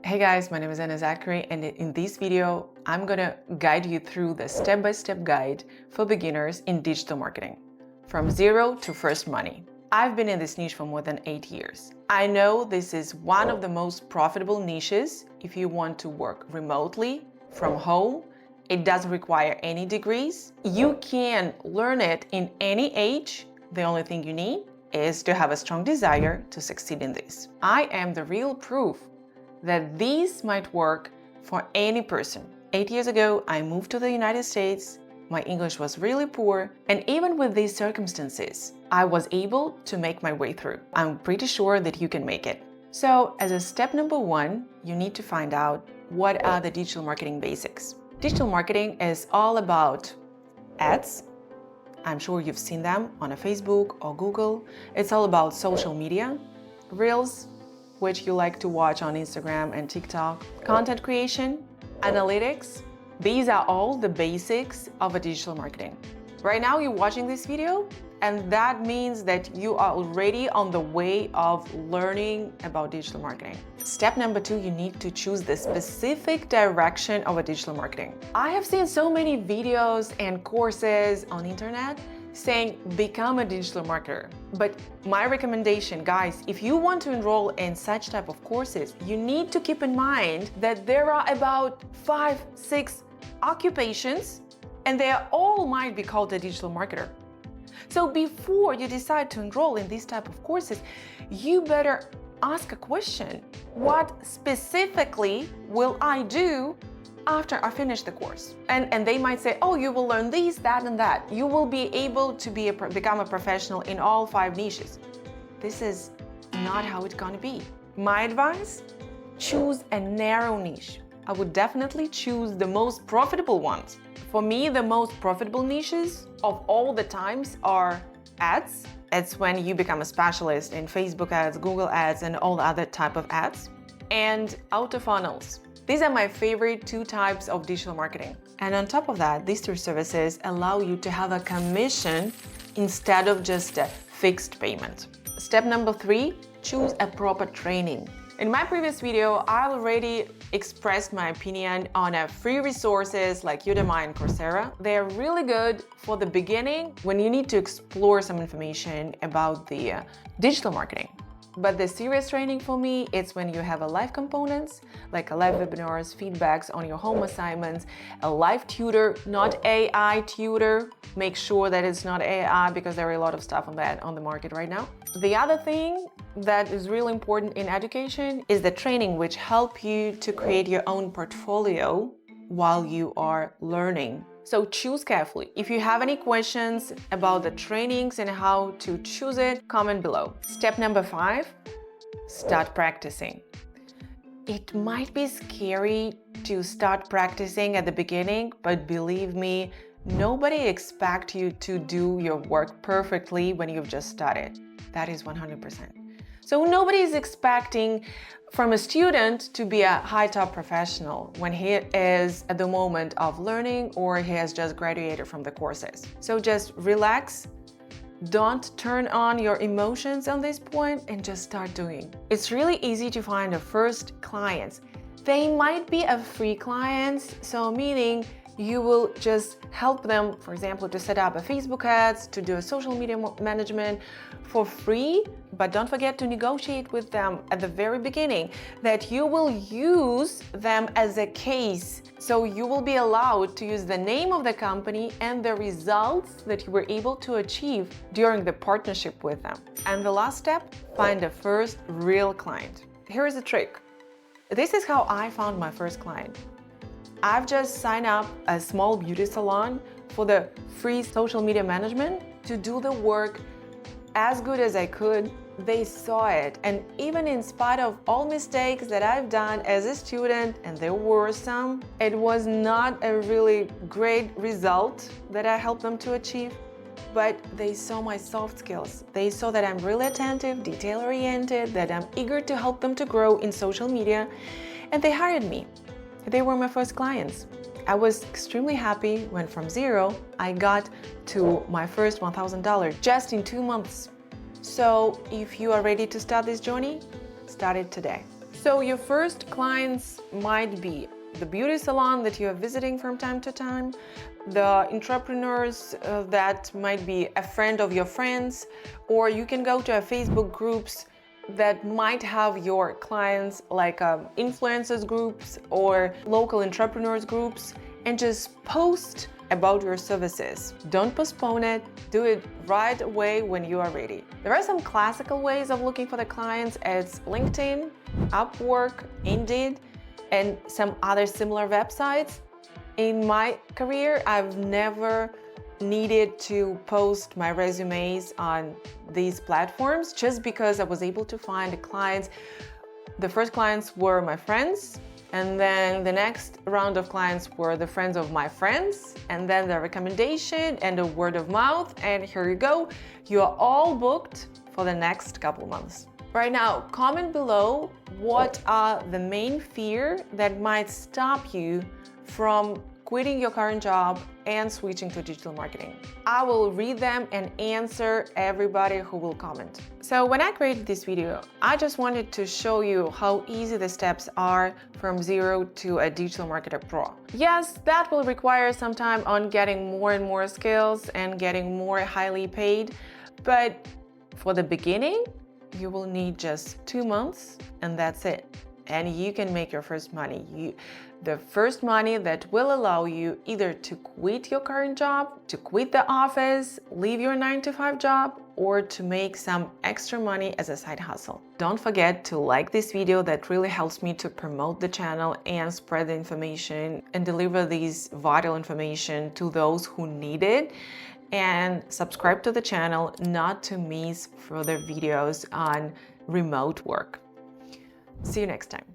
Hey guys, my name is Zakkery, and in this video, I'm gonna guide you through the step-by-step guide for beginners in digital marketing, from zero to first money. I've been in this niche for more than 8 years. I know this is one of the most profitable niches if you want to work remotely, from home. It doesn't require any degrees. You can learn it in any age. The only thing you need is to have a strong desire to succeed in this. I am the real proof that these might work for any person. 8 years ago, I moved to the United States. My English was really poor, and even with these circumstances, I was able to make my way through. I'm pretty sure that you can make it. So, as a step number one, you need to find out what are the digital marketing basics. Digital marketing is all about ads. I'm sure you've seen them on a Facebook or Google. It's all about social media, Reels, which you like to watch on Instagram and TikTok, content creation, analytics. These are all the basics of a digital marketing. Right now you're watching this video, and that means that you are already on the way of learning about digital marketing. Step number two, you need to choose the specific direction of a digital marketing. I have seen so many videos and courses on internet saying become a digital marketer. But my recommendation, guys, if you want to enroll in such type of courses, you need to keep in mind that there are about 5-6 occupations, and they all might be called a digital marketer. So before you decide to enroll in these type of courses, you better ask a question. What specifically will I do after I finish the course? And they might say, oh, you will learn this, that, and that. You will be able to become a professional in all 5 niches. This is not how it's gonna be. My advice, choose a narrow niche. I would definitely choose the most profitable ones. For me, the most profitable niches of all the times are ads. It's when you become a specialist in Facebook ads, Google ads, and all other type of ads. And auto funnels. These are my favorite 2 types of digital marketing. And on top of that, these 2 services allow you to have a commission instead of just a fixed payment. Step number 3, choose a proper training. In my previous video, I already expressed my opinion on free resources like Udemy and Coursera. They're really good for the beginning when you need to explore some information about the digital marketing. But the serious training for me, it's when you have a live components, like a live webinars, feedbacks on your home assignments, a live tutor, not AI tutor. Make sure that it's not AI because there are a lot of stuff on that on the market right now. The other thing that is really important in education is the training which help you to create your own portfolio while you are learning. So choose carefully. If you have any questions about the trainings and how to choose it, comment below. Step number 5, start practicing. It might be scary to start practicing at the beginning, but believe me, nobody expects you to do your work perfectly when you've just started. That is 100%. So nobody is expecting from a student to be a high top professional when he is at the moment of learning or he has just graduated from the courses. So just relax, don't turn on your emotions on this point and just start doing. It's really easy to find a first clients. They might be a free clients, so meaning you will just help them, for example, to set up a Facebook ads, to do a social media management for free, but don't forget to negotiate with them at the very beginning that you will use them as a case. So you will be allowed to use the name of the company and the results that you were able to achieve during the partnership with them. And the last step, find a first real client. Here is a trick. This is how I found my first client. I've just signed up a small beauty salon for the free social media management to do the work as good as I could. They saw it, and even in spite of all mistakes that I've done as a student, and there were some, it was not a really great result that I helped them to achieve, but they saw my soft skills. They saw that I'm really attentive, detail-oriented, that I'm eager to help them to grow in social media, and they hired me. They were my first clients. I was extremely happy when from zero, I got to my first $1,000 just in 2 months. So if you are ready to start this journey, start it today. So your first clients might be the beauty salon that you are visiting from time to time, the entrepreneurs that might be a friend of your friends, or you can go to a Facebook groups that might have your clients, like influencers groups or local entrepreneurs groups, and just post about your services. Don't postpone it, do it right away when you are ready. There are some classical ways of looking for the clients. It's LinkedIn, Upwork, Indeed, and some other similar websites. In my career, I've never needed to post my resumes on these platforms just because I was able to find clients. The first clients were my friends, and then the next round of clients were the friends of my friends, and then the recommendation and the word of mouth, and here you go. You are all booked for the next couple months. Right now, comment below what are the main fear that might stop you from quitting your current job and switching to digital marketing. I will read them and answer everybody who will comment. So when I created this video, I just wanted to show you how easy the steps are from zero to a digital marketer pro. Yes, that will require some time on getting more and more skills and getting more highly paid, but for the beginning, you will need just 2 months and that's it. And you can make your first money. The first money that will allow you either to quit your current job, to quit the office, leave your 9-to-5 job, or to make some extra money as a side hustle. Don't forget to like this video. That really helps me to promote the channel and spread the information and deliver these vital information to those who need it. And subscribe to the channel not to miss further videos on remote work. See you next time.